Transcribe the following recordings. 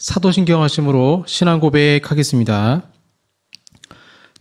사도신경 하심으로 신앙 고백하겠습니다.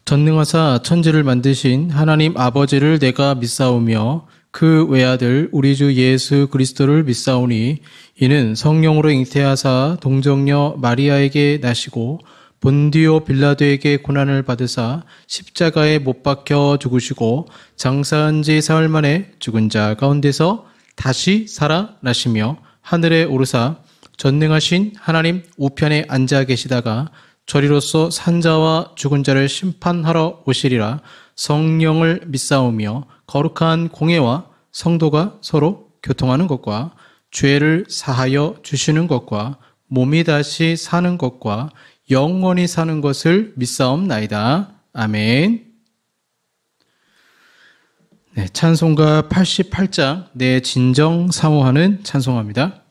전능하사 천지를 만드신 하나님 아버지를 내가 믿사오며 그 외아들 우리 주 예수 그리스도를 믿사오니 이는 성령으로 잉태하사 동정녀 마리아에게 나시고 본디오 빌라도에게 고난을 받으사 십자가에 못 박혀 죽으시고 장사한 지 사흘 만에 죽은 자 가운데서 다시 살아나시며 하늘에 오르사 전능하신 하나님 우편에 앉아 계시다가 저리로서 산자와 죽은 자를 심판하러 오시리라. 성령을 믿사오며 거룩한 공예와 성도가 서로 교통하는 것과 죄를 사하여 주시는 것과 몸이 다시 사는 것과 영원히 사는 것을 믿사옵나이다. 아멘. 네, 찬송가 88장 내 진정 사모하는 찬송합니다.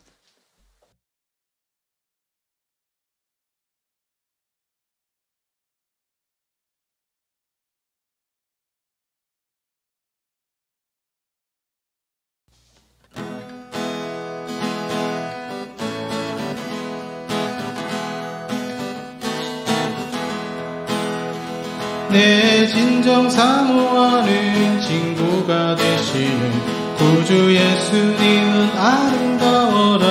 내 진정 사모하는 친구가 되시는 구주 예수님은 아름다워라.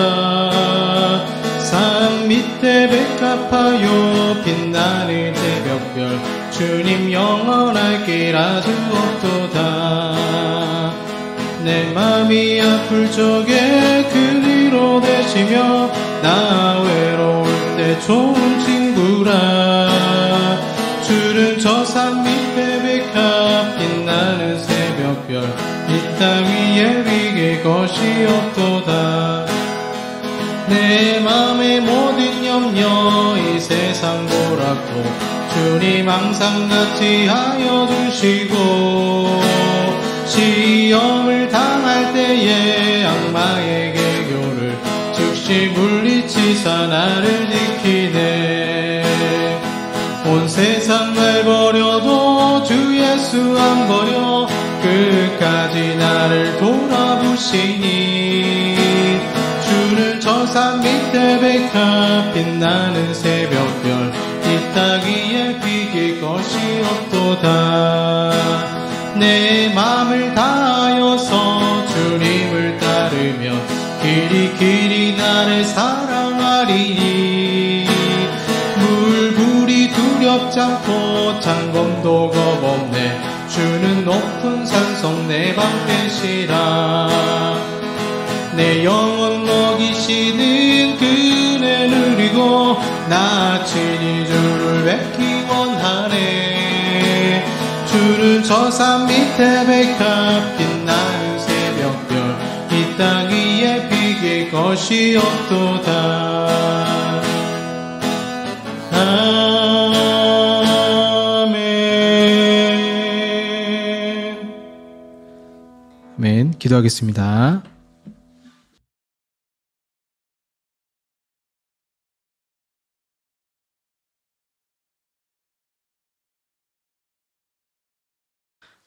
산 밑에 백합하여 빛나는 새벽별 주님 영원할 길 아주 없도다. 내 맘이 아플 적에 그리로 되시며 나 외로울 때 좋은 친구라. 주는 저 산 밑에 백합 빛나는 새벽별 이 땅 위에 비길 것이 없도다. 내 맘의 모든 염려 이 세상 보라고 주님 항상 낫지 하여 주시고 시험을 당할 때에 악마의 계교를 즉시 물리치사 나를 지키네. 온 세상 날 버려도 주 예수 안 버려 끝까지 나를 돌아보시니 주는 저 산 밑에 백합 빛나는 새벽별 이 땅 위에 비길 것이 없도다. 내 맘을 다하여서 주님을 따르며 길이 나를 사랑하리니 물불이 두렵지 않고 창검도 겁없네. 주는 높은 산성 내 방 되시라. 내 영혼 먹이시는 그네 누리고 나 친히 주를 뵙기 원하네. 주는 저 산 밑에 백합 빛나는 새벽별 이 땅 위에 비길 것이 없도다. 아멘. 기도하겠습니다.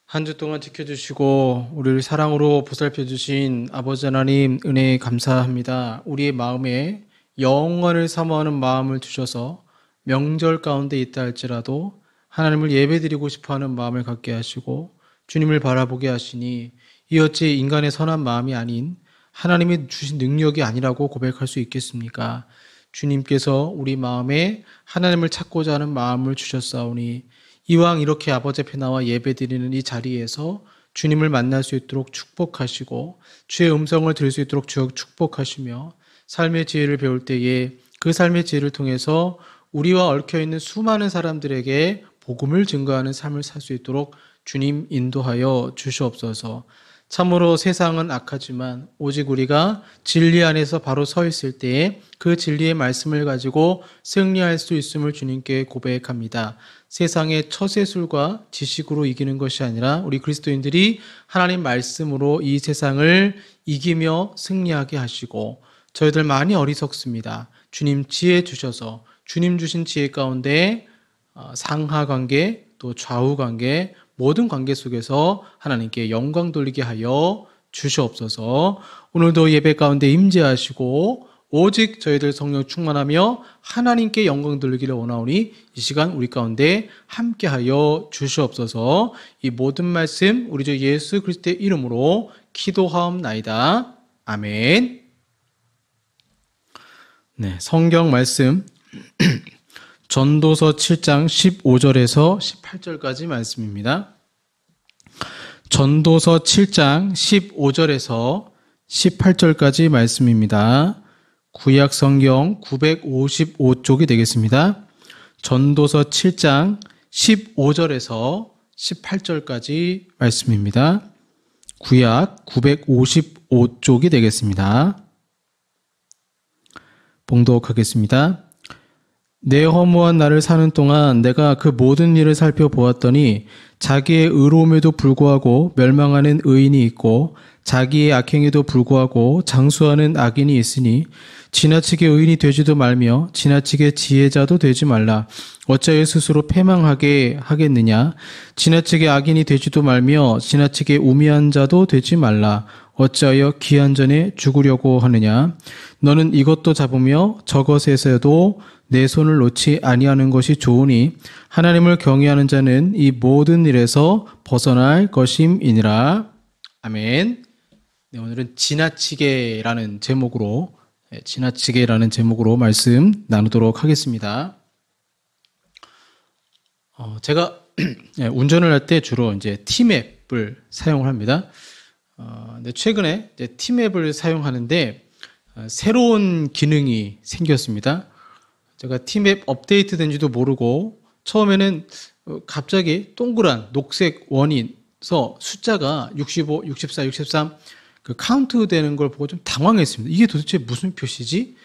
한 주 동안 지켜주시고 우리를 사랑으로 보살펴주신 아버지 하나님 은혜에 감사합니다. 우리의 마음에 영원을 사모하는 마음을 주셔서 명절 가운데 있다 할지라도 하나님을 예배드리고 싶어하는 마음을 갖게 하시고 주님을 바라보게 하시니 이 어찌 인간의 선한 마음이 아닌 하나님이 주신 능력이 아니라고 고백할 수 있겠습니까? 주님께서 우리 마음에 하나님을 찾고자 하는 마음을 주셨사오니 이왕 이렇게 아버지 앞에 나와 예배드리는 이 자리에서 주님을 만날 수 있도록 축복하시고 주의 음성을 들을 수 있도록 축복하시며 삶의 지혜를 배울 때에 그 삶의 지혜를 통해서 우리와 얽혀있는 수많은 사람들에게 복음을 증거하는 삶을 살 수 있도록 주님 인도하여 주시옵소서. 참으로 세상은 악하지만 오직 우리가 진리 안에서 바로 서 있을 때에 그 진리의 말씀을 가지고 승리할 수 있음을 주님께 고백합니다. 세상의 처세술과 지식으로 이기는 것이 아니라 우리 그리스도인들이 하나님 말씀으로 이 세상을 이기며 승리하게 하시고 저희들 많이 어리석습니다. 주님 지혜 주셔서 주님 주신 지혜 가운데 상하 관계 또 좌우 관계 모든 관계 속에서 하나님께 영광 돌리게 하여 주시옵소서. 오늘도 예배 가운데 임재하시고 오직 저희들 성령 충만하며 하나님께 영광 돌리기를 원하오니 이 시간 우리 가운데 함께하여 주시옵소서. 이 모든 말씀 우리 주 예수 그리스도의 이름으로 기도하옵나이다. 아멘. 네, 성경 말씀 전도서 7장 15절에서 18절까지 말씀입니다. 전도서 7장 15절에서 18절까지 말씀입니다. 구약 성경 955쪽이 되겠습니다. 전도서 7장 15절에서 18절까지 말씀입니다. 구약 955쪽이 되겠습니다. 봉독하겠습니다. 내 허무한 날을 사는 동안 내가 그 모든 일을 살펴보았더니 자기의 의로움에도 불구하고 멸망하는 의인이 있고 자기의 악행에도 불구하고 장수하는 악인이 있으니 지나치게 의인이 되지도 말며 지나치게 지혜자도 되지 말라. 어찌하여 스스로 패망하게 하겠느냐? 지나치게 악인이 되지도 말며 지나치게 우매한 자도 되지 말라. 어찌하여 기한 전에 죽으려고 하느냐? 너는 이것도 잡으며 저것에서도 내 손을 놓지 아니하는 것이 좋으니 하나님을 경외하는 자는 이 모든 일에서 벗어날 것임이니라. 아멘. 네, 오늘은 지나치게라는 제목으로 말씀 나누도록 하겠습니다. 제가 운전을 할 때 주로 이제 T맵을 사용을 합니다. 근데 최근에 이제 T맵을 사용하는데 새로운 기능이 생겼습니다. 제가 T맵 업데이트된지도 모르고 처음에는 갑자기 동그란 녹색 원이서 숫자가 65, 64, 63 그 카운트 되는 걸 보고 좀 당황했습니다. 이게 도대체 무슨 표시지?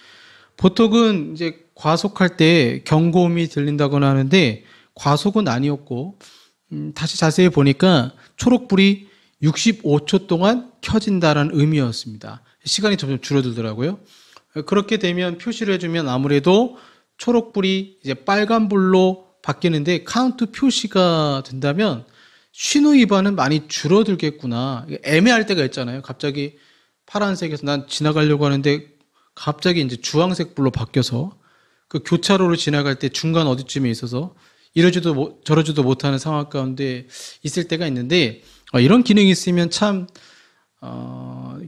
보통은 이제 과속할 때 경고음이 들린다거나 하는데 과속은 아니었고 다시 자세히 보니까 초록불이 65초 동안 켜진다라는 의미였습니다. 시간이 점점 줄어들더라고요. 그렇게 되면 표시를 해주면 아무래도 초록불이 이제 빨간불로 바뀌는데 카운트 표시가 된다면 신호 위반은 많이 줄어들겠구나. 애매할 때가 있잖아요. 갑자기 파란색에서 난 지나가려고 하는데 갑자기 이제 주황색 불로 바뀌어서 그 교차로를 지나갈 때 중간 어디쯤에 있어서 이러지도 저러지도 못하는 상황 가운데 있을 때가 있는데 이런 기능이 있으면 참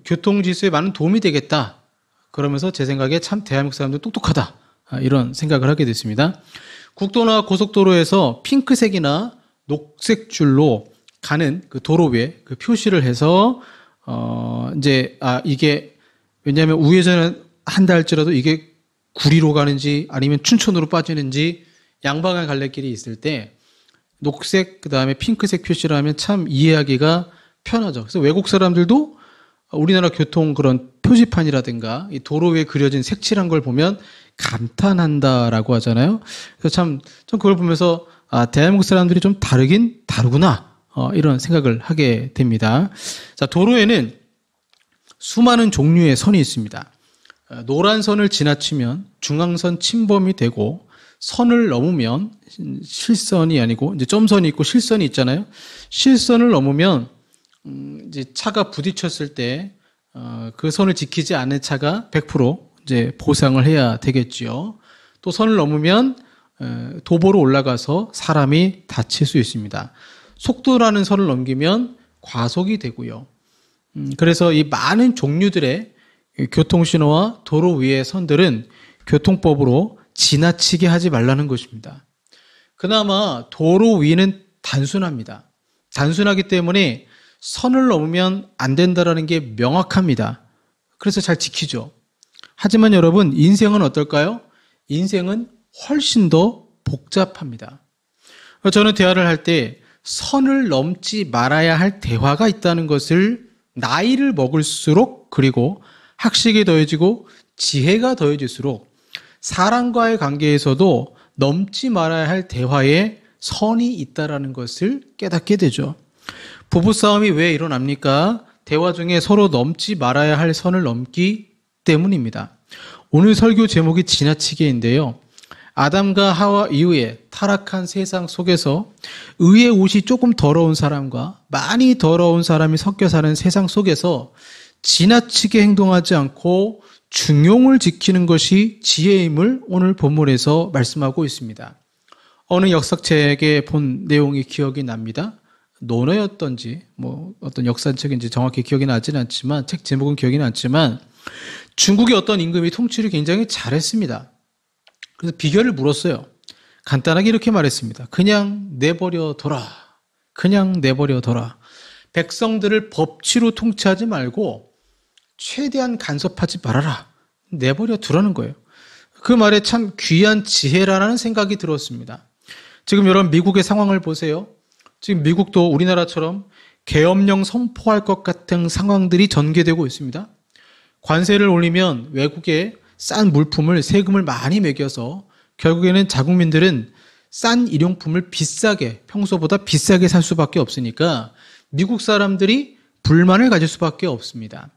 교통질서에 많은 도움이 되겠다. 그러면서 제 생각에 참 대한민국 사람들 똑똑하다. 이런 생각을 하게 됐습니다. 국도나 고속도로에서 핑크색이나 녹색 줄로 가는 그 도로 위에 그 표시를 해서 이게 왜냐하면 우회전을 한다 할지라도 이게 구리로 가는지 아니면 춘천으로 빠지는지 양방향 갈래길이 있을 때 녹색 그다음에 핑크색 표시를 하면 참 이해하기가 편하죠. 그래서 외국 사람들도 우리나라 교통 그런 표지판이라든가 이 도로 위에 그려진 색칠한 걸 보면 감탄한다라고 하잖아요. 그래서 참 그걸 보면서 대한민국 사람들이 좀 다르긴 다르구나 이런 생각을 하게 됩니다. 자, 도로에는 수많은 종류의 선이 있습니다. 노란 선을 지나치면 중앙선 침범이 되고 선을 넘으면 실선이 아니고 이제 점선이 있고 실선이 있잖아요. 실선을 넘으면 이제 차가 부딪혔을 때 그 선을 지키지 않은 차가 100% 이제 보상을 해야 되겠지요. 또 선을 넘으면 도보로 올라가서 사람이 다칠 수 있습니다. 속도라는 선을 넘기면 과속이 되고요. 그래서 이 많은 종류들의 교통신호와 도로 위의 선들은 교통법으로 지나치게 하지 말라는 것입니다. 그나마 도로 위는 단순합니다. 단순하기 때문에 선을 넘으면 안 된다라는 게 명확합니다. 그래서 잘 지키죠. 하지만 여러분, 인생은 어떨까요? 인생은 훨씬 더 복잡합니다. 저는 대화를 할 때 선을 넘지 말아야 할 대화가 있다는 것을 나이를 먹을수록 그리고 학식이 더해지고 지혜가 더해질수록 사람과의 관계에서도 넘지 말아야 할 대화에 선이 있다는 것을 깨닫게 되죠. 부부싸움이 왜 일어납니까? 대화 중에 서로 넘지 말아야 할 선을 넘기 때문입니다. 오늘 설교 제목이 지나치게인데요. 아담과 하와 이후에 타락한 세상 속에서 의의 옷이 조금 더러운 사람과 많이 더러운 사람이 섞여 사는 세상 속에서 지나치게 행동하지 않고 중용을 지키는 것이 지혜임을 오늘 본문에서 말씀하고 있습니다. 어느 역사책에 본 내용이 기억이 납니다. 논어였던지 어떤 역사책인지 정확히 기억이 나지는 않지만 책 제목은 기억이 나지만 중국의 어떤 임금이 통치를 굉장히 잘했습니다. 그래서 비결을 물었어요. 간단하게 이렇게 말했습니다. 그냥 내버려 둬라. 그냥 내버려 둬라. 백성들을 법치로 통치하지 말고 최대한 간섭하지 말아라. 내버려 두라는 거예요. 그 말에 참 귀한 지혜라는 생각이 들었습니다. 지금 여러분 미국의 상황을 보세요. 지금 미국도 우리나라처럼 계엄령 선포할 것 같은 상황들이 전개되고 있습니다. 관세를 올리면 외국에 싼 물품을 세금을 많이 매겨서 결국에는 자국민들은 싼 일용품을 비싸게 평소보다 비싸게 살 수밖에 없으니까 미국 사람들이 불만을 가질 수밖에 없습니다.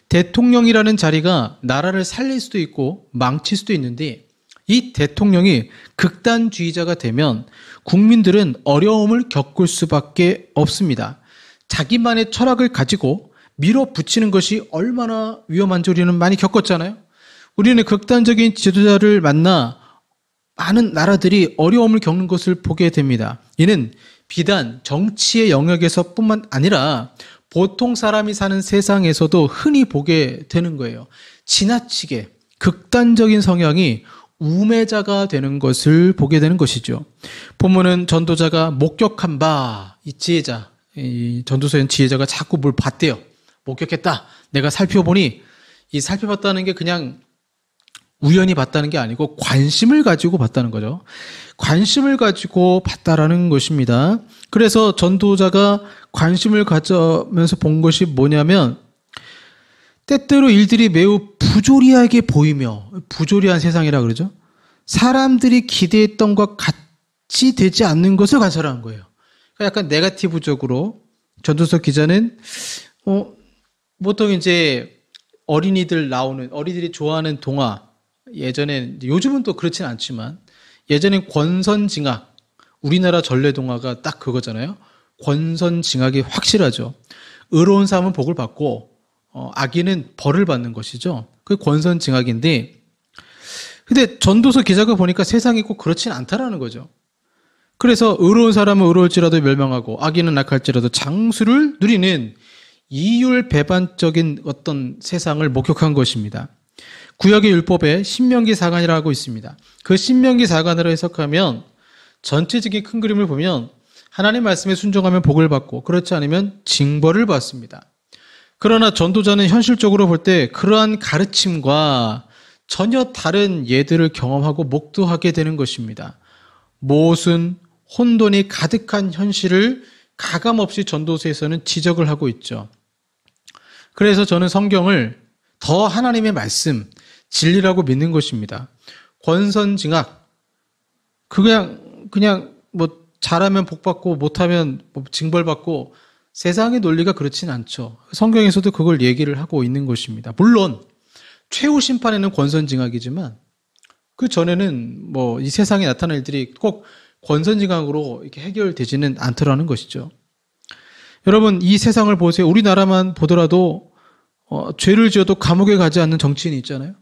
대통령이라는 자리가 나라를 살릴 수도 있고 망칠 수도 있는데 이 대통령이 극단주의자가 되면 국민들은 어려움을 겪을 수밖에 없습니다. 자기만의 철학을 가지고 밀어붙이는 것이 얼마나 위험한지 우리는 많이 겪었잖아요. 우리는 극단적인 지도자를 만나 많은 나라들이 어려움을 겪는 것을 보게 됩니다. 이는 비단 정치의 영역에서 뿐만 아니라 보통 사람이 사는 세상에서도 흔히 보게 되는 거예요. 지나치게 극단적인 성향이 우매자가 되는 것을 보게 되는 것이죠. 본문은 전도자가 목격한 바, 이 지혜자, 이 전도서엔 지혜자가 자꾸 뭘 봤대요. 목격했다. 내가 살펴보니 이 살펴봤다는 게 그냥 우연히 봤다는 게 아니고 관심을 가지고 봤다는 거죠. 관심을 가지고 봤다라는 것입니다. 그래서 전도자가 관심을 가져면서 본 것이 뭐냐면 때때로 일들이 매우 부조리하게 보이며 부조리한 세상이라 그러죠. 사람들이 기대했던 것 같이 되지 않는 것을 관찰한 거예요. 그러니까 약간 네거티브적으로 전도서 기자는 보통 이제 어린이들이 좋아하는 동화 예전에 요즘은 또 그렇진 않지만 예전엔 권선징악 우리나라 전래동화가 딱 그거잖아요. 권선징악이 확실하죠. 의로운 사람은 복을 받고 악인은 벌을 받는 것이죠. 그게 권선징악인데 근데 전도서 기자가 보니까 세상이 꼭 그렇진 않다라는 거죠. 그래서 의로운 사람은 의로울지라도 멸망하고 악인은 악할지라도 장수를 누리는 이율배반적인 어떤 세상을 목격한 것입니다. 구약의 율법에 신명기 사관이라고 있습니다. 그 신명기 사관으로 해석하면 전체적인 큰 그림을 보면 하나님 말씀에 순종하면 복을 받고 그렇지 않으면 징벌을 받습니다. 그러나 전도자는 현실적으로 볼 때 그러한 가르침과 전혀 다른 예들을 경험하고 목도하게 되는 것입니다. 모순, 혼돈이 가득한 현실을 가감없이 전도서에서는 지적을 하고 있죠. 그래서 저는 성경을 더 하나님의 말씀, 진리라고 믿는 것입니다. 권선징악, 그냥 잘하면 복 받고 못하면 징벌 받고 세상의 논리가 그렇진 않죠. 성경에서도 그걸 얘기를 하고 있는 것입니다. 물론 최후 심판에는 권선징악이지만 그 전에는 이 세상에 나타날 일들이 꼭 권선징악으로 이렇게 해결되지는 않더라는 것이죠. 여러분 이 세상을 보세요. 우리나라만 보더라도 죄를 지어도 감옥에 가지 않는 정치인이 있잖아요.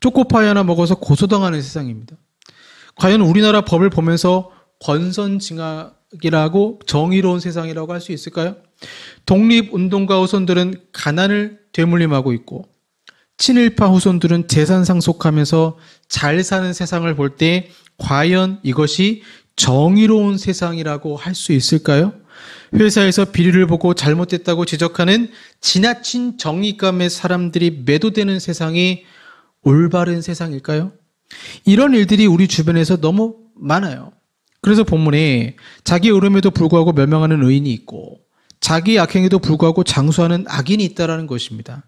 초코파이 하나 먹어서 고소당하는 세상입니다. 과연 우리나라 법을 보면서 권선징악이라고 정의로운 세상이라고 할 수 있을까요? 독립운동가 후손들은 가난을 되물림하고 있고 친일파 후손들은 재산 상속하면서 잘 사는 세상을 볼 때 과연 이것이 정의로운 세상이라고 할 수 있을까요? 회사에서 비리를 보고 잘못됐다고 지적하는 지나친 정의감의 사람들이 매도되는 세상이 올바른 세상일까요? 이런 일들이 우리 주변에서 너무 많아요. 그래서 본문에 자기 의로움에도 불구하고 멸망하는 의인이 있고 자기 악행에도 불구하고 장수하는 악인이 있다는 것입니다.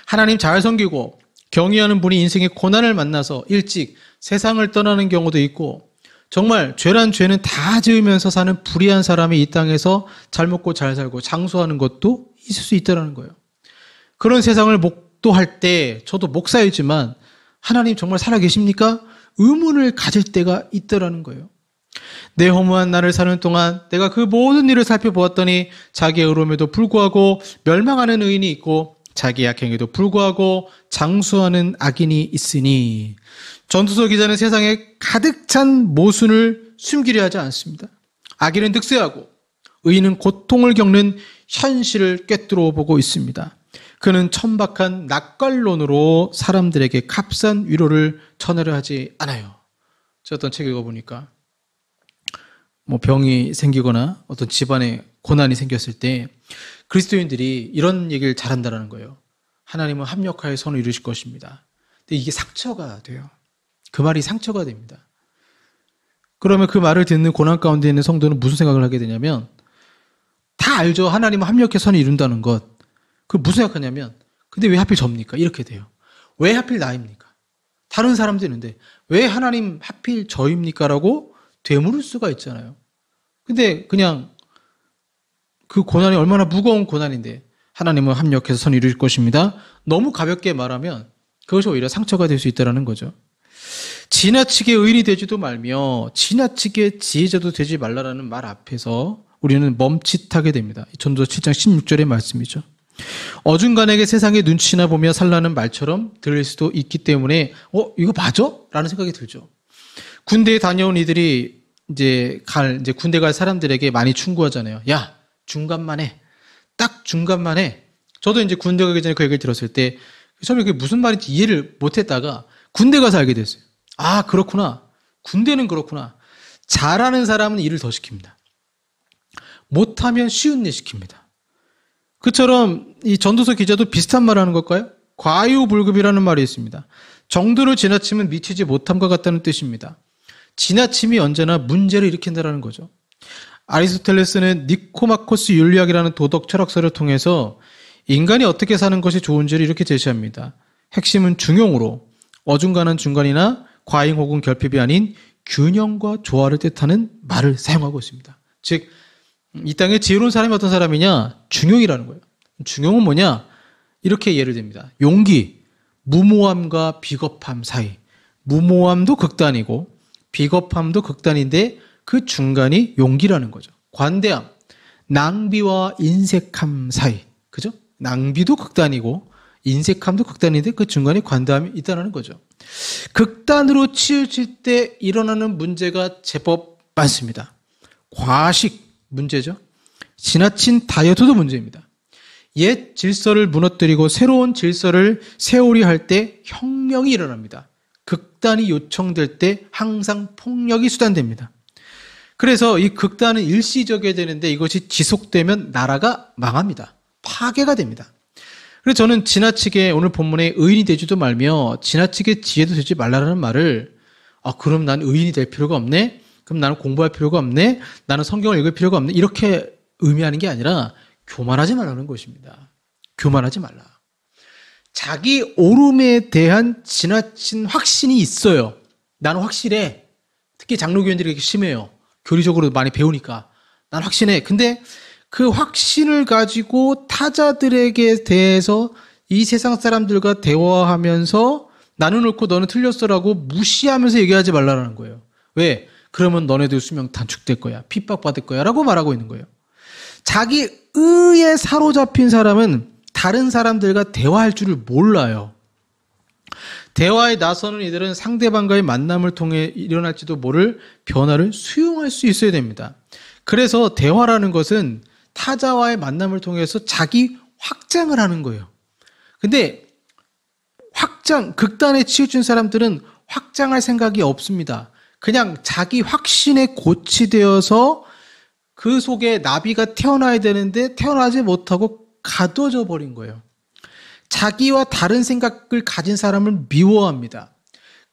하나님 잘 섬기고 경외하는 분이 인생의 고난을 만나서 일찍 세상을 떠나는 경우도 있고 정말 죄란 죄는 다 지으면서 사는 불의한 사람이 이 땅에서 잘 먹고 잘 살고 장수하는 것도 있을 수 있다는 거예요. 그런 세상을 목도할 때 저도 목사이지만 하나님 정말 살아계십니까? 의문을 가질 때가 있다라는 거예요. 내 허무한 날을 사는 동안 내가 그 모든 일을 살펴보았더니 자기의 의로움에도 불구하고 멸망하는 의인이 있고 자기 악행에도 불구하고 장수하는 악인이 있으니. 전도서 기자는 세상에 가득 찬 모순을 숨기려 하지 않습니다. 악인은 득세하고 의인은 고통을 겪는 현실을 꿰뚫어 보고 있습니다. 그는 천박한 낙관론으로 사람들에게 값싼 위로를 전하려 하지 않아요. 저 어떤 책 읽어보니까 병이 생기거나 어떤 집안에 고난이 생겼을 때 그리스도인들이 이런 얘기를 잘한다는 거예요. 하나님은 합력하여 선을 이루실 것입니다. 근데 이게 상처가 돼요. 그 말이 상처가 됩니다. 그러면 그 말을 듣는 고난 가운데 있는 성도는 무슨 생각을 하게 되냐면, 다 알죠. 하나님은 합력해 선을 이룬다는 것. 그 무슨 생각하냐면, 근데 왜 하필 접니까? 이렇게 돼요. 왜 하필 나입니까? 다른 사람도 있는데 왜 하나님 하필 저입니까? 라고 되물을 수가 있잖아요. 근데 그냥 그 고난이 얼마나 무거운 고난인데 하나님은 합력해서 선을 이룰 것입니다. 너무 가볍게 말하면 그것이 오히려 상처가 될 수 있다는 거죠. 지나치게 의인이 되지도 말며 지나치게 지혜자도 되지 말라라는 말 앞에서 우리는 멈칫하게 됩니다. 전도서 7장 16절의 말씀이죠. 어중간하게 세상의 눈치나 보며 살라는 말처럼 들릴 수도 있기 때문에 이거 맞아? 라는 생각이 들죠. 군대에 다녀온 이들이 이제 군대 갈 사람들에게 많이 충고하잖아요. 야, 중간만 해. 딱 중간만 해. 저도 이제 군대 가기 전에 그 얘기를 들었을 때 처음에 그게 무슨 말인지 이해를 못 했다가 군대 가서 알게 됐어요. 아, 그렇구나. 군대는 그렇구나. 잘하는 사람은 일을 더 시킵니다. 못하면 쉬운 일 시킵니다. 그처럼 이 전도서 기자도 비슷한 말을 하는 걸까요? 과유불급이라는 말이 있습니다. 정도를 지나치면 미치지 못함과 같다는 뜻입니다. 지나침이 언제나 문제를 일으킨다는 거죠. 아리스토텔레스는 니코마코스 윤리학이라는 도덕 철학서를 통해서 인간이 어떻게 사는 것이 좋은지를 이렇게 제시합니다. 핵심은 중용으로 어중간한 중간이나 과잉 혹은 결핍이 아닌 균형과 조화를 뜻하는 말을 사용하고 있습니다. 즉, 이 땅에 지혜로운 사람이 어떤 사람이냐? 중용이라는 거예요. 중용은 뭐냐? 이렇게 예를 듭니다. 용기, 무모함과 비겁함 사이. 무모함도 극단이고 비겁함도 극단인데 그 중간이 용기라는 거죠. 관대함, 낭비와 인색함 사이. 그죠? 낭비도 극단이고 인색함도 극단인데 그 중간에 관대함이 있다는 거죠. 극단으로 치우칠 때 일어나는 문제가 제법 많습니다. 과식 문제죠. 지나친 다이어트도 문제입니다. 옛 질서를 무너뜨리고 새로운 질서를 세우려 할 때 혁명이 일어납니다. 극단이 요청될 때 항상 폭력이 수단됩니다. 그래서 이 극단은 일시적이어야 되는데 이것이 지속되면 나라가 망합니다. 파괴가 됩니다. 그래서 저는 지나치게 오늘 본문에 의인이 되지도 말며 지나치게 지혜도 되지 말라는 말을 그럼 난 의인이 될 필요가 없네? 그럼 나는 공부할 필요가 없네? 나는 성경을 읽을 필요가 없네? 이렇게 의미하는 게 아니라 교만하지 말라는 것입니다. 교만하지 말라. 자기 옳음에 대한 지나친 확신이 있어요. 나는 확실해. 특히 장로교인들이 이렇게 심해요. 교리적으로 많이 배우니까. 난 확신해. 근데 그 확신을 가지고 타자들에게 대해서 이 세상 사람들과 대화하면서 나는 옳고 너는 틀렸어라고 무시하면서 얘기하지 말라는 거예요. 왜? 그러면 너네들 수명 단축될 거야. 핍박받을 거야. 라고 말하고 있는 거예요. 자기 의에 사로잡힌 사람은 다른 사람들과 대화할 줄을 몰라요. 대화에 나서는 이들은 상대방과의 만남을 통해 일어날지도 모를 변화를 수용할 수 있어야 됩니다. 그래서 대화라는 것은 타자와의 만남을 통해서 자기 확장을 하는 거예요. 근데 극단에 치우친 사람들은 확장할 생각이 없습니다. 그냥 자기 확신에 고치되어서 그 속에 나비가 태어나야 되는데 태어나지 못하고 가둬져 버린 거예요. 자기와 다른 생각을 가진 사람을 미워합니다.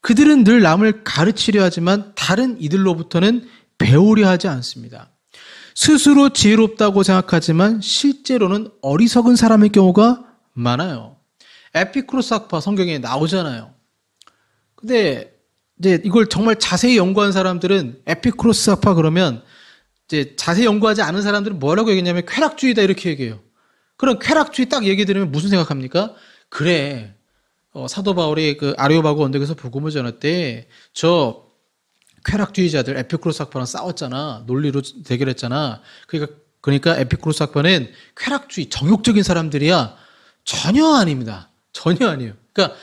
그들은 늘 남을 가르치려 하지만 다른 이들로부터는 배우려 하지 않습니다. 스스로 지혜롭다고 생각하지만 실제로는 어리석은 사람의 경우가 많아요. 에피쿠로스 학파 성경에 나오잖아요. 근데 이제 이걸 정말 자세히 연구한 사람들은 에피쿠로스 학파 그러면 이제 자세히 연구하지 않은 사람들은 뭐라고 얘기했냐면 쾌락주의다 이렇게 얘기해요. 그럼 쾌락주의 딱 얘기 들으면 무슨 생각합니까? 그래. 사도 바울이 그 아레오바고 언덕에서 복음을 전할 때 저 쾌락주의자들 에피쿠로스 학파랑 싸웠잖아. 논리로 대결했잖아. 그러니까 에피쿠로스 학파는 쾌락주의, 정욕적인 사람들이야. 전혀 아닙니다. 전혀 아니에요. 그러니까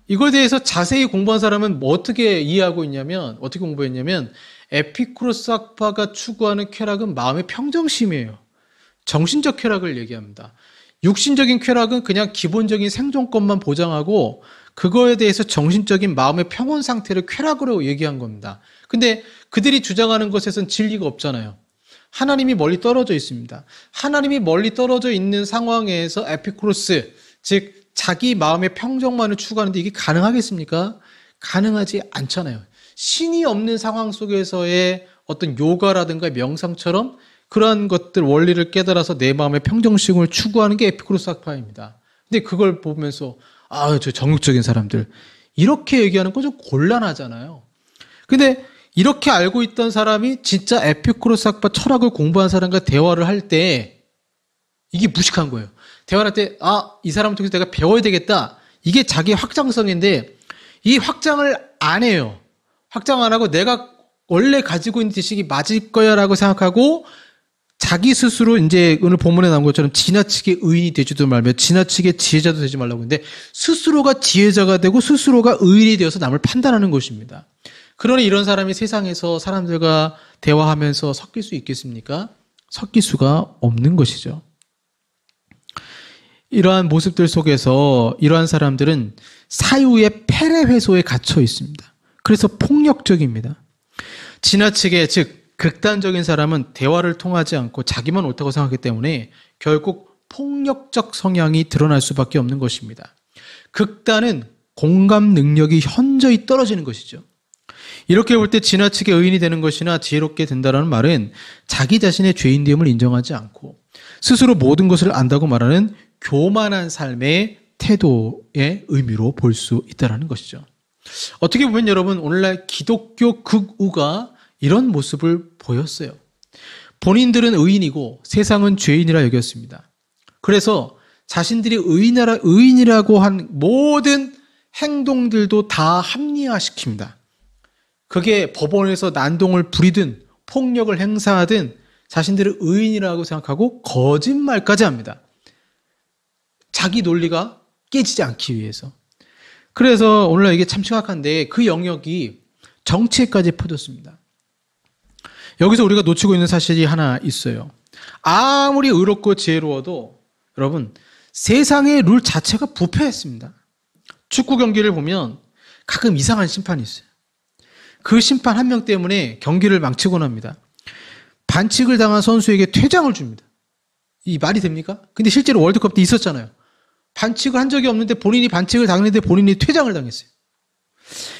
이거에 대해서 자세히 공부한 사람은 뭐 어떻게 이해하고 있냐면, 어떻게 공부했냐면, 에피쿠로스 학파가 추구하는 쾌락은 마음의 평정심이에요. 정신적 쾌락을 얘기합니다. 육신적인 쾌락은 그냥 기본적인 생존권만 보장하고 그거에 대해서 정신적인 마음의 평온 상태를 쾌락으로 얘기한 겁니다. 근데 그들이 주장하는 것에선 진리가 없잖아요. 하나님이 멀리 떨어져 있습니다. 하나님이 멀리 떨어져 있는 상황에서 에피쿠로스, 즉 자기 마음의 평정만을 추구하는데 이게 가능하겠습니까? 가능하지 않잖아요. 신이 없는 상황 속에서의 어떤 요가라든가 명상처럼 그러한 것들 원리를 깨달아서 내 마음의 평정심을 추구하는 게 에피쿠로스 학파입니다. 근데 그걸 보면서 저 정욕적인 사람들 이렇게 얘기하는 건 좀 곤란하잖아요. 근데 이렇게 알고 있던 사람이 진짜 에피쿠로스 학파 철학을 공부한 사람과 대화를 할 때 이게 무식한 거예요. 대화를 할 때 이 사람을 통해서 내가 배워야 되겠다. 이게 자기의 확장성인데 이 확장을 안 해요. 확장 안 하고 내가 원래 가지고 있는 지식이 맞을 거야 라고 생각하고 자기 스스로 이제 오늘 본문에 나온 것처럼 지나치게 의인이 되지도 말며 지나치게 지혜자도 되지 말라고 했는데 스스로가 지혜자가 되고 스스로가 의인이 되어서 남을 판단하는 것입니다. 그러니 이런 사람이 세상에서 사람들과 대화하면서 섞일 수 있겠습니까? 섞일 수가 없는 것이죠. 이러한 모습들 속에서 이러한 사람들은 사유의 패례회소에 갇혀 있습니다. 그래서 폭력적입니다. 지나치게 즉 극단적인 사람은 대화를 통하지 않고 자기만 옳다고 생각하기 때문에 결국 폭력적 성향이 드러날 수밖에 없는 것입니다. 극단은 공감 능력이 현저히 떨어지는 것이죠. 이렇게 볼 때 지나치게 의인이 되는 것이나 지혜롭게 된다는 말은 자기 자신의 죄인됨을 인정하지 않고 스스로 모든 것을 안다고 말하는 교만한 삶의 태도의 의미로 볼 수 있다는 것이죠. 어떻게 보면 여러분 오늘날 기독교 극우가 이런 모습을 보였어요. 본인들은 의인이고 세상은 죄인이라 여겼습니다. 그래서 자신들이 의인이라고 한 모든 행동들도 다 합리화시킵니다. 그게 법원에서 난동을 부리든 폭력을 행사하든 자신들을 의인이라고 생각하고 거짓말까지 합니다. 자기 논리가 깨지지 않기 위해서. 그래서 오늘날 이게 참 심각한데 그 영역이 정치에까지 퍼졌습니다. 여기서 우리가 놓치고 있는 사실이 하나 있어요. 아무리 의롭고 지혜로워도 여러분 세상의 룰 자체가 부패했습니다. 축구 경기를 보면 가끔 이상한 심판이 있어요. 그 심판 한 명 때문에 경기를 망치곤 합니다. 반칙을 당한 선수에게 퇴장을 줍니다. 이 말이 됩니까? 근데 실제로 월드컵 때 있었잖아요. 반칙을 한 적이 없는데 본인이 반칙을 당했는데 본인이 퇴장을 당했어요.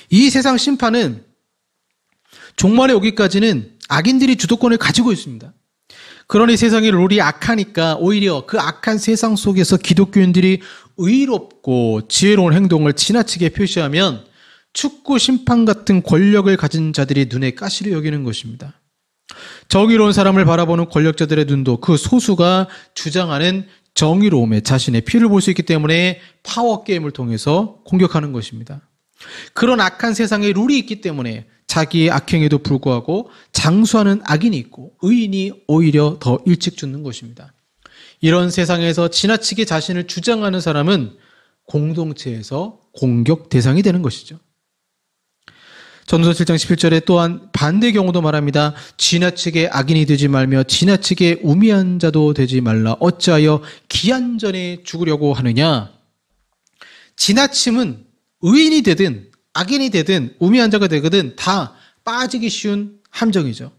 이 세상 심판은 종말에 오기까지는 악인들이 주도권을 가지고 있습니다. 그러니 세상의 룰이 악하니까 오히려 그 악한 세상 속에서 기독교인들이 의롭고 지혜로운 행동을 지나치게 표시하면 축구 심판 같은 권력을 가진 자들이 눈에 가시를 여기는 것입니다. 정의로운 사람을 바라보는 권력자들의 눈도 그 소수가 주장하는 정의로움에 자신의 피를 볼 수 있기 때문에 파워게임을 통해서 공격하는 것입니다. 그런 악한 세상에 룰이 있기 때문에 자기의 악행에도 불구하고 장수하는 악인이 있고 의인이 오히려 더 일찍 죽는 것입니다. 이런 세상에서 지나치게 자신을 주장하는 사람은 공동체에서 공격 대상이 되는 것이죠. 전도서 7장 11절에 또한 반대 경우도 말합니다. 지나치게 악인이 되지 말며 지나치게 우매한 자도 되지 말라. 어찌하여 기한 전에 죽으려고 하느냐. 지나침은 의인이 되든 악인이 되든 우매한 자가 되거든 다 빠지기 쉬운 함정이죠.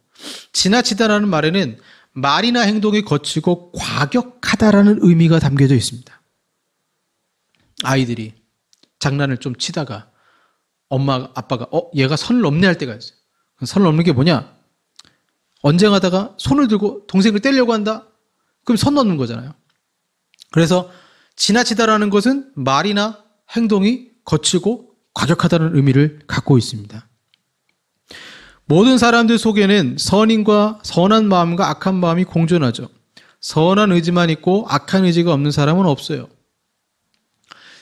지나치다라는 말에는 말이나 행동이 거치고 과격하다라는 의미가 담겨져 있습니다. 아이들이 장난을 좀 치다가 엄마, 아빠가 얘가 선을 넘네 할 때가 있어요. 선을 넘는 게 뭐냐? 언쟁하다가 손을 들고 동생을 때리려고 한다? 그럼 선 넘는 거잖아요. 그래서 지나치다라는 것은 말이나 행동이 거칠고 과격하다는 의미를 갖고 있습니다. 모든 사람들 속에는 선한 마음과 악한 마음이 공존하죠. 선한 의지만 있고 악한 의지가 없는 사람은 없어요.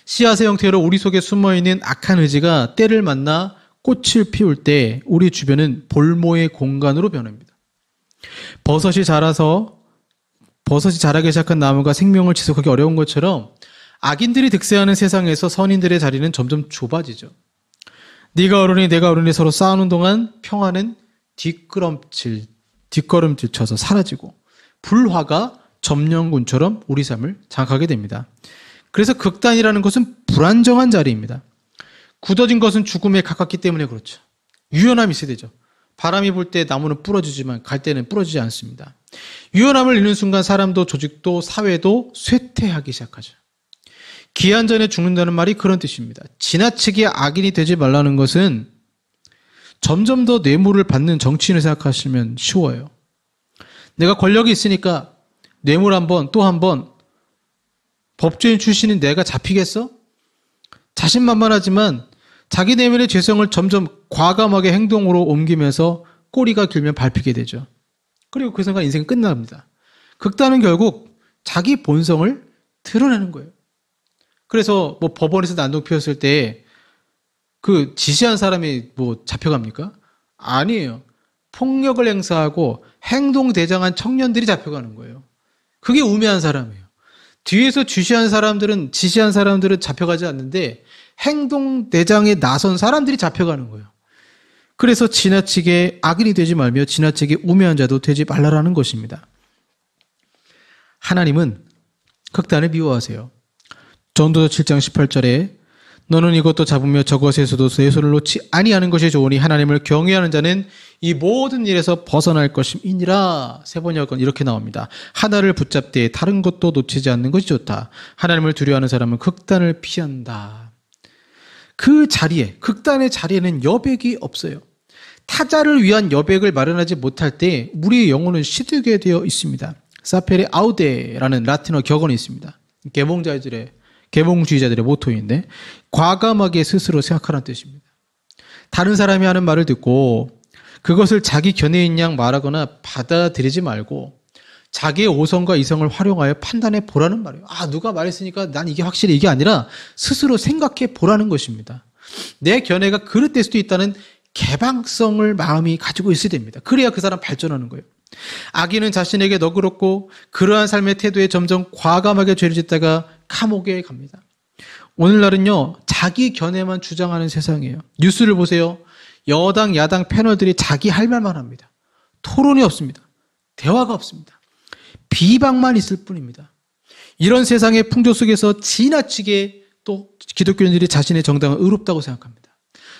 씨앗의 형태로 우리 속에 숨어있는 악한 의지가 때를 만나 꽃을 피울 때 우리 주변은 볼모의 공간으로 변합니다. 버섯이 자라기 시작한 나무가 생명을 지속하기 어려운 것처럼 악인들이 득세하는 세상에서 선인들의 자리는 점점 좁아지죠. 네가 어른이 내가 어른이 서로 싸우는 동안 평화는 뒷걸음질 쳐서 사라지고 불화가 점령군처럼 우리 삶을 장악하게 됩니다. 그래서 극단이라는 것은 불안정한 자리입니다. 굳어진 것은 죽음에 가깝기 때문에 그렇죠. 유연함이 있어야 되죠. 바람이 불 때 나무는 부러지지만 갈 때는 부러지지 않습니다. 유연함을 잃는 순간 사람도 조직도 사회도 쇠퇴하기 시작하죠. 기한 전에 죽는다는 말이 그런 뜻입니다. 지나치게 악인이 되지 말라는 것은 점점 더 뇌물을 받는 정치인을 생각하시면 쉬워요. 내가 권력이 있으니까 뇌물 한 번, 또 한 번, 법조인 출신인 내가 잡히겠어? 자신만만하지만 자기 내면의 죄성을 점점 과감하게 행동으로 옮기면서 꼬리가 길면 밟히게 되죠. 그리고 그 순간 인생은 끝납니다. 극단은 결국 자기 본성을 드러내는 거예요. 그래서 뭐 법원에서 난동 피웠을 때 그 지시한 사람이 뭐 잡혀갑니까? 아니에요. 폭력을 행사하고 행동대장한 청년들이 잡혀가는 거예요. 그게 우매한 사람이에요. 뒤에서 지시한 사람들은 잡혀가지 않는데 행동대장에 나선 사람들이 잡혀가는 거예요. 그래서 지나치게 악인이 되지 말며 지나치게 우매한 자도 되지 말라라는 것입니다. 하나님은 극단을 미워하세요. 전도서 7장 18절에 너는 이것도 잡으며 저것에서도 내 손을 놓지 아니하는 것이 좋으니 하나님을 경외하는 자는 이 모든 일에서 벗어날 것임이니라. 세번역은 이렇게 나옵니다. 하나를 붙잡되 다른 것도 놓치지 않는 것이 좋다. 하나님을 두려워하는 사람은 극단을 피한다. 그 자리에, 극단의 자리에는 여백이 없어요. 타자를 위한 여백을 마련하지 못할 때 우리의 영혼은 시들게 되어 있습니다. 사페레 아우데라는 라틴어 격언이 있습니다. 계몽주의자들의 모토인데 과감하게 스스로 생각하라는 뜻입니다. 다른 사람이 하는 말을 듣고 그것을 자기 견해인 양 말하거나 받아들이지 말고 자기의 오성과 이성을 활용하여 판단해 보라는 말이에요. 누가 말했으니까 난 이게 확실히 이게 아니라 스스로 생각해 보라는 것입니다. 내 견해가 그릇될 수도 있다는 개방성을 마음이 가지고 있어야 됩니다. 그래야 그 사람 발전하는 거예요. 악인은 자신에게 너그럽고 그러한 삶의 태도에 점점 과감하게 죄를 짓다가 감옥에 갑니다. 오늘날은요, 자기 견해만 주장하는 세상이에요. 뉴스를 보세요. 여당, 야당 패널들이 자기 할 말만 합니다. 토론이 없습니다. 대화가 없습니다. 비방만 있을 뿐입니다. 이런 세상의 풍조 속에서 지나치게 또 기독교인들이 자신의 정당은 의롭다고 생각합니다.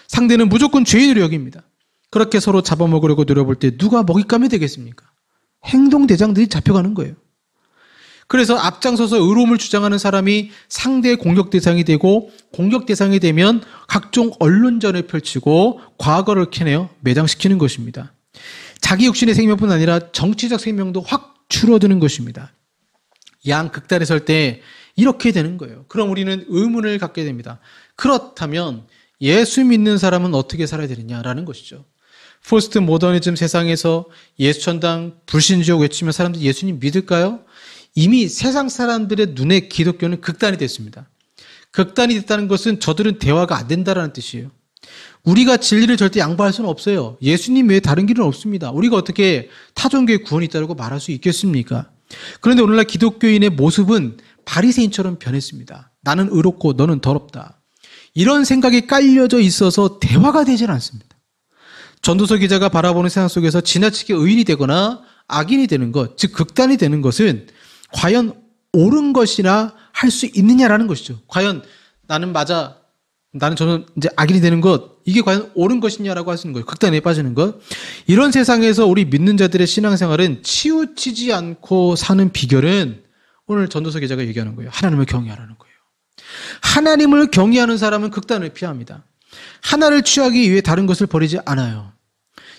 상대는 무조건 죄인으로 여깁니다. 그렇게 서로 잡아먹으려고 노려볼 때 누가 먹잇감이 되겠습니까? 행동대장들이 잡혀가는 거예요. 그래서 앞장서서 의로움을 주장하는 사람이 상대의 공격 대상이 되고 공격 대상이 되면 각종 언론전을 펼치고 과거를 캐내어 매장시키는 것입니다. 자기 육신의 생명뿐 아니라 정치적 생명도 확 줄어드는 것입니다. 양 극단에 설 때 이렇게 되는 거예요. 그럼 우리는 의문을 갖게 됩니다. 그렇다면 예수 믿는 사람은 어떻게 살아야 되느냐라는 것이죠. 포스트 모더니즘 세상에서 예수천당, 불신지옥 외치면 사람들이 예수님 믿을까요? 이미 세상 사람들의 눈에 기독교는 극단이 됐습니다. 극단이 됐다는 것은 저들은 대화가 안 된다는 뜻이에요. 우리가 진리를 절대 양보할 수는 없어요. 예수님 외에 다른 길은 없습니다. 우리가 어떻게 타종교에 구원이 있다고 말할 수 있겠습니까? 그런데 오늘날 기독교인의 모습은 바리새인처럼 변했습니다. 나는 의롭고 너는 더럽다. 이런 생각이 깔려져 있어서 대화가 되질 않습니다. 전도서 기자가 바라보는 세상 속에서 지나치게 의인이 되거나 악인이 되는 것, 즉 극단이 되는 것은 과연 옳은 것이라 할 수 있느냐라는 것이죠. 과연 나는 맞아, 저는 이제 악인이 되는 것, 이게 과연 옳은 것이냐라고 하시는 거예요. 극단에 빠지는 것. 이런 세상에서 우리 믿는 자들의 신앙생활은 치우치지 않고 사는 비결은 오늘 전도서 기자가 얘기하는 거예요. 하나님을 경외하라는 거예요. 하나님을 경외하는 사람은 극단을 피합니다. 하나를 취하기 위해 다른 것을 버리지 않아요.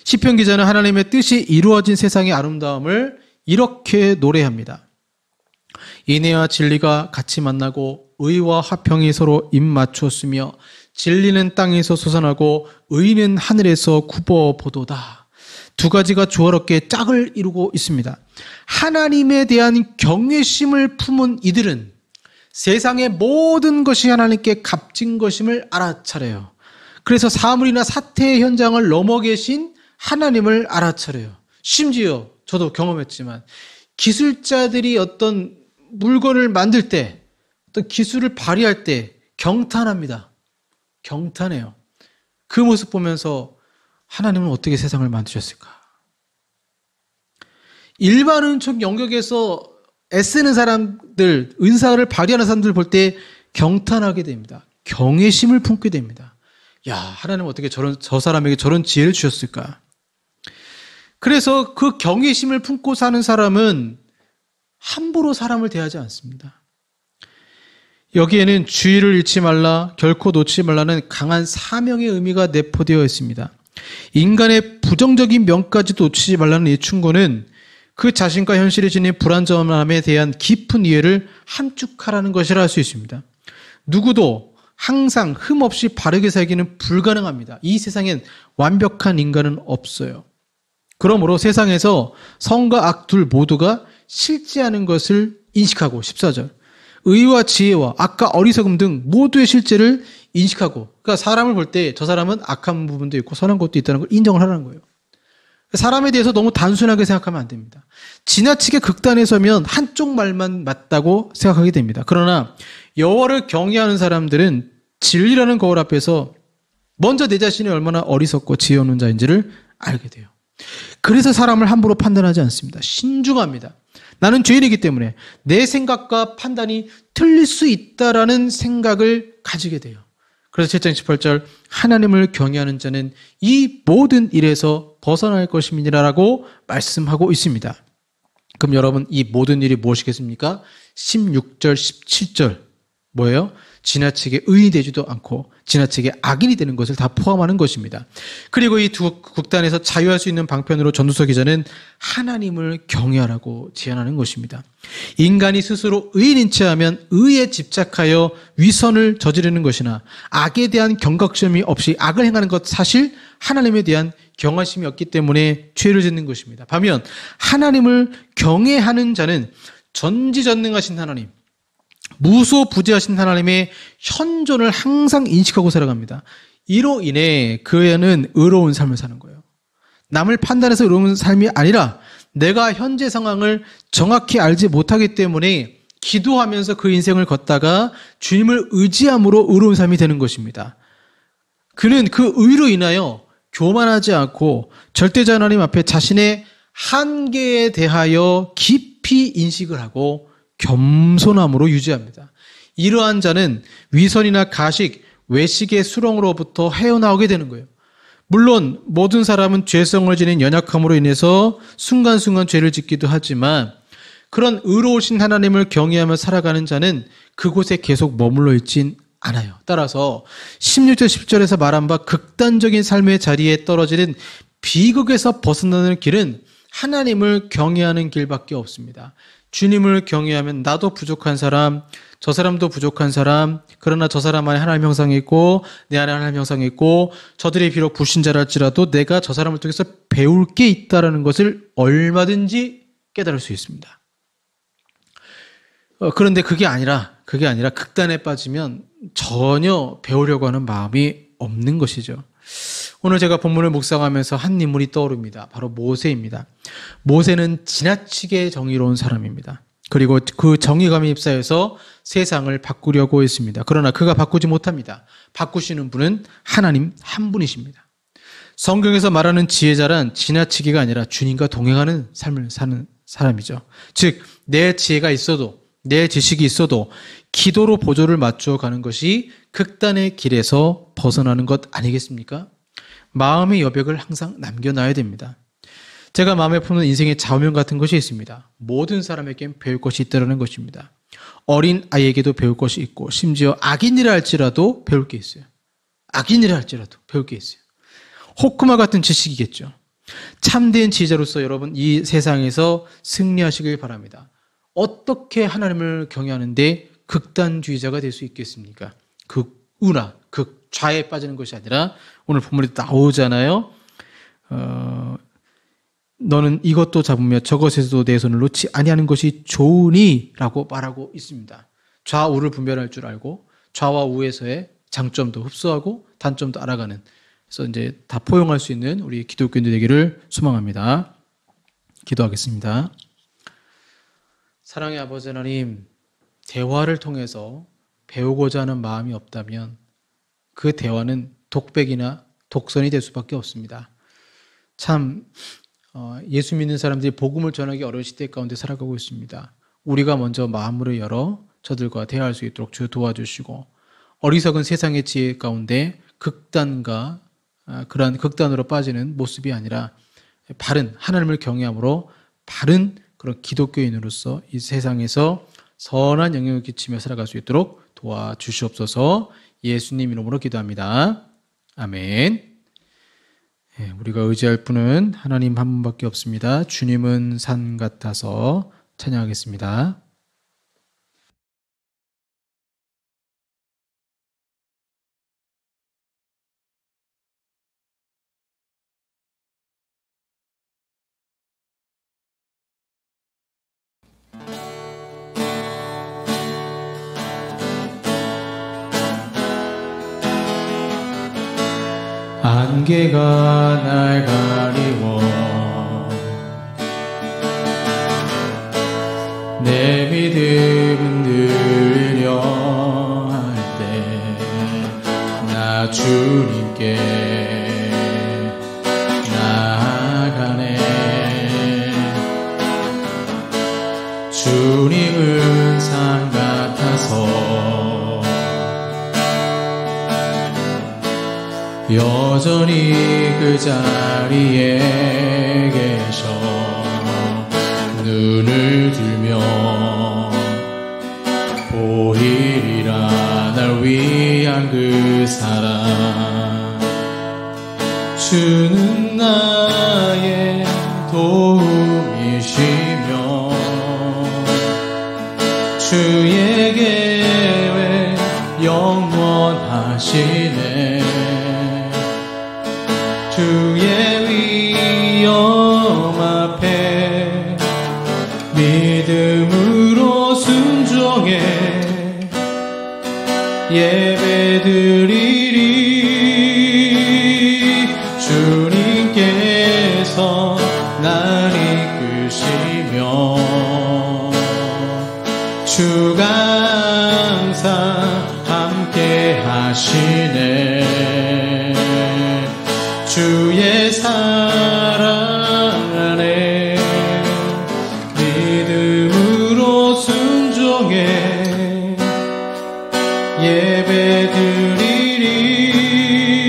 시편 기자는 하나님의 뜻이 이루어진 세상의 아름다움을 이렇게 노래합니다. 인애와 진리가 같이 만나고 의와 화평이 서로 입 맞추었으며 진리는 땅에서 솟아나고 의는 하늘에서 굽어보도다. 두 가지가 조화롭게 짝을 이루고 있습니다. 하나님에 대한 경외심을 품은 이들은 세상의 모든 것이 하나님께 값진 것임을 알아차려요. 그래서 사물이나 사태의 현장을 넘어 계신 하나님을 알아차려요. 심지어 저도 경험했지만 기술자들이 어떤 물건을 만들 때 어떤 기술을 발휘할 때 경탄합니다. 경탄해요. 그 모습 보면서 하나님은 어떻게 세상을 만드셨을까? 일반은총 영역에서 애쓰는 사람들, 은사를 발휘하는 사람들 볼 때 경탄하게 됩니다. 경외심을 품게 됩니다. 야, 하나님은 어떻게 저 사람에게 저런 지혜를 주셨을까? 그래서 그 경외심을 품고 사는 사람은 함부로 사람을 대하지 않습니다. 여기에는 주의를 잃지 말라, 결코 놓지 말라는 강한 사명의 의미가 내포되어 있습니다. 인간의 부정적인 면까지 놓치지 말라는 이 충고는 그 자신과 현실이 지닌 불안정함에 대한 깊은 이해를 함축하라는 것이라 할 수 있습니다. 누구도 항상 흠없이 바르게 살기는 불가능합니다. 이 세상엔 완벽한 인간은 없어요. 그러므로 세상에서 선과 악 둘 모두가 실제하는 것을 인식하고 14절 의와 지혜와 악과 어리석음 등 모두의 실제를 인식하고 그러니까 사람을 볼 때 저 사람은 악한 부분도 있고 선한 것도 있다는 걸 인정을 하라는 거예요. 사람에 대해서 너무 단순하게 생각하면 안 됩니다. 지나치게 극단에 서면 한쪽 말만 맞다고 생각하게 됩니다. 그러나 여호와를 경외하는 사람들은 진리라는 거울 앞에서 먼저 내 자신이 얼마나 어리석고 지혜 없는 자인지를 알게 돼요. 그래서 사람을 함부로 판단하지 않습니다. 신중합니다. 나는 죄인이기 때문에 내 생각과 판단이 틀릴 수 있다라는 생각을 가지게 돼요. 그래서 7장 18절 하나님을 경외하는 자는 이 모든 일에서 벗어날 것임이라고 말씀하고 있습니다. 그럼 여러분 이 모든 일이 무엇이겠습니까? 16절 17절 뭐예요? 지나치게 의인이 되지도 않고 지나치게 악인이 되는 것을 다 포함하는 것입니다. 그리고 이 두 극단에서 자유할 수 있는 방편으로 전도서 기자는 하나님을 경외하라고 제안하는 것입니다. 인간이 스스로 의인인 체하면 의에 집착하여 위선을 저지르는 것이나 악에 대한 경각심이 없이 악을 행하는 것 사실 하나님에 대한 경외심이 없기 때문에 죄를 짓는 것입니다. 반면 하나님을 경외하는 자는 전지전능하신 하나님 무소부재하신 하나님의 현존을 항상 인식하고 살아갑니다. 이로 인해 그에는 의로운 삶을 사는 거예요. 남을 판단해서 의로운 삶이 아니라 내가 현재 상황을 정확히 알지 못하기 때문에 기도하면서 그 인생을 걷다가 주님을 의지함으로 의로운 삶이 되는 것입니다. 그는 그 의로 인하여 교만하지 않고 절대자 하나님 앞에 자신의 한계에 대하여 깊이 인식을 하고 겸손함으로 유지합니다. 이러한 자는 위선이나 가식, 외식의 수렁으로부터 헤어나오게 되는 거예요. 물론 모든 사람은 죄성을 지닌 연약함으로 인해서 순간순간 죄를 짓기도 하지만 그런 의로우신 하나님을 경외하며 살아가는 자는 그곳에 계속 머물러 있진 않아요. 따라서 16절 10절에서 말한 바 극단적인 삶의 자리에 떨어지는 비극에서 벗어나는 길은 하나님을 경외하는 길밖에 없습니다. 주님을 경외하면 나도 부족한 사람, 저 사람도 부족한 사람, 그러나 저 사람 안에 하나님 형상이 있고 내 안에 하나님 형상이 있고 저들이 비록 불신자랄지라도 내가 저 사람을 통해서 배울 게 있다는 것을 얼마든지 깨달을 수 있습니다. 그런데 그게 아니라 극단에 빠지면 전혀 배우려고 하는 마음이 없는 것이죠. 오늘 제가 본문을 묵상하면서 한 인물이 떠오릅니다. 바로 모세입니다. 모세는 지나치게 정의로운 사람입니다. 그리고 그 정의감에 휩싸여서 세상을 바꾸려고 했습니다. 그러나 그가 바꾸지 못합니다. 바꾸시는 분은 하나님 한 분이십니다. 성경에서 말하는 지혜자란 지나치기가 아니라 주님과 동행하는 삶을 사는 사람이죠. 즉, 내 지혜가 있어도 내 지식이 있어도 기도로 보조를 맞추어 가는 것이 극단의 길에서 벗어나는 것 아니겠습니까? 마음의 여백을 항상 남겨놔야 됩니다. 제가 마음에 품는 인생의 좌우명 같은 것이 있습니다. 모든 사람에겐 배울 것이 있다는 것입니다. 어린 아이에게도 배울 것이 있고 심지어 악인이라 할지라도 배울 게 있어요. 악인이라 할지라도 배울 게 있어요. 호크마 같은 지식이겠죠. 참된 지혜자로서 여러분 이 세상에서 승리하시길 바랍니다. 어떻게 하나님을 경외하는데 극단주의자가 될 수 있겠습니까? 극우나 극좌에 빠지는 것이 아니라 오늘 본문에 나오잖아요. 너는 이것도 잡으며 저것에서도 내 손을 놓지 아니하는 것이 좋으니 라고 말하고 있습니다. 좌우를 분별할 줄 알고 좌와 우에서의 장점도 흡수하고 단점도 알아가는 그래서 이제 다 포용할 수 있는 우리 기독교인들 되기를 소망합니다. 기도하겠습니다. 사랑의 아버지 하나님, 대화를 통해서 배우고자 하는 마음이 없다면 그 대화는 독백이나 독선이 될 수밖에 없습니다. 참 예수 믿는 사람들이 복음을 전하기 어려운 시대 가운데 살아가고 있습니다. 우리가 먼저 마음을 열어 저들과 대화할 수 있도록 주 도와주시고, 어리석은 세상의 지혜 가운데 극단과 그러한 극단으로 빠지는 모습이 아니라 바른 하나님을 경외함으로 바른 그런 기독교인으로서 이 세상에서 선한 영향을 끼치며 살아갈 수 있도록 도와주시옵소서. 예수님 이름으로 기도합니다. 아멘. 우리가 의지할 분은 하나님 한 분밖에 없습니다. 주님은 산 같아서 찬양하겠습니다. 안개가 날 가리워 내 믿음은 들려 할 때 나 주님께 나아가네. 주님은 산 같아서 여전히 그 자리에 계셔 눈을 들면 보이리라 날 위한 그 사랑. 주는 나의 도움이시며 주의 계획 영원하시네. 주의 위엄 앞에 믿음으로 순종해 예배드리리. 주님께서 날 이끄시며 주가 항상 함께 하시네. 주의 사랑 안에 믿음으로 순종해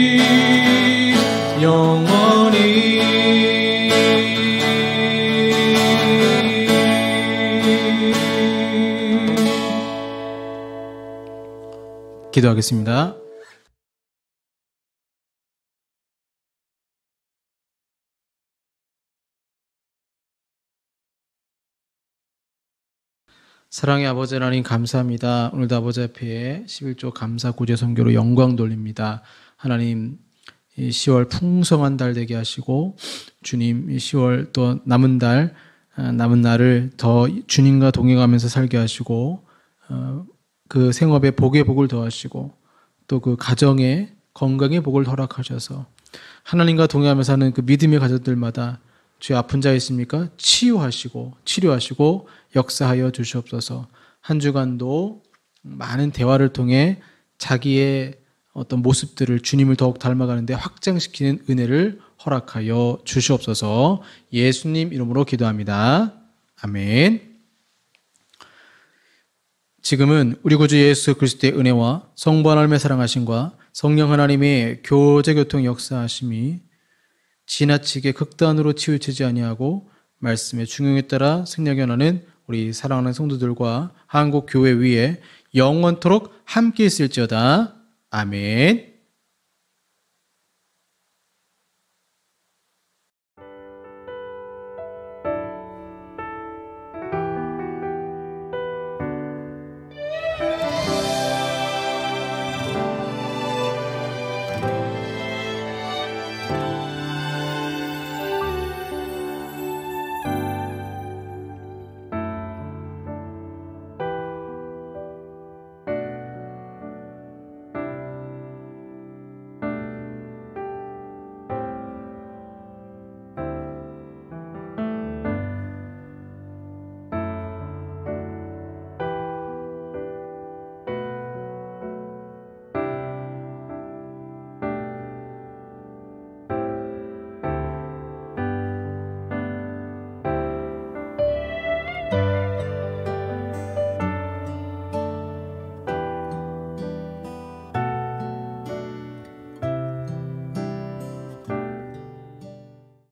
예배드리리 영원히. 기도하겠습니다. 사랑의 아버지 하나님 감사합니다. 오늘도 아버지 앞에 11조 감사 구제 선교로 영광 돌립니다. 하나님 이 10월 풍성한 달 되게 하시고 주님 이 10월 또 남은 날을 더 주님과 동행하면서 살게 하시고 그 생업에 복의 복을 더하시고 또 그 가정에 건강의 복을 허락하셔서 하나님과 동행하면서 사는 그 믿음의 가족들마다 주의 아픈 자 있습니까? 치료하시고 역사하여 주시옵소서. 한 주간도 많은 대화를 통해 자기의 어떤 모습들을 주님을 더욱 닮아가는데 확장시키는 은혜를 허락하여 주시옵소서. 예수님 이름으로 기도합니다. 아멘. 지금은 우리 구주 예수 그리스도의 은혜와 성부 하나님의 사랑하심과 성령 하나님의 교제교통 역사하심이 지나치게 극단으로 치우치지 아니하고 말씀의 중용에 따라 생명에 나는 우리 사랑하는 성도들과 한국 교회 위에 영원토록 함께 있을지어다. 아멘.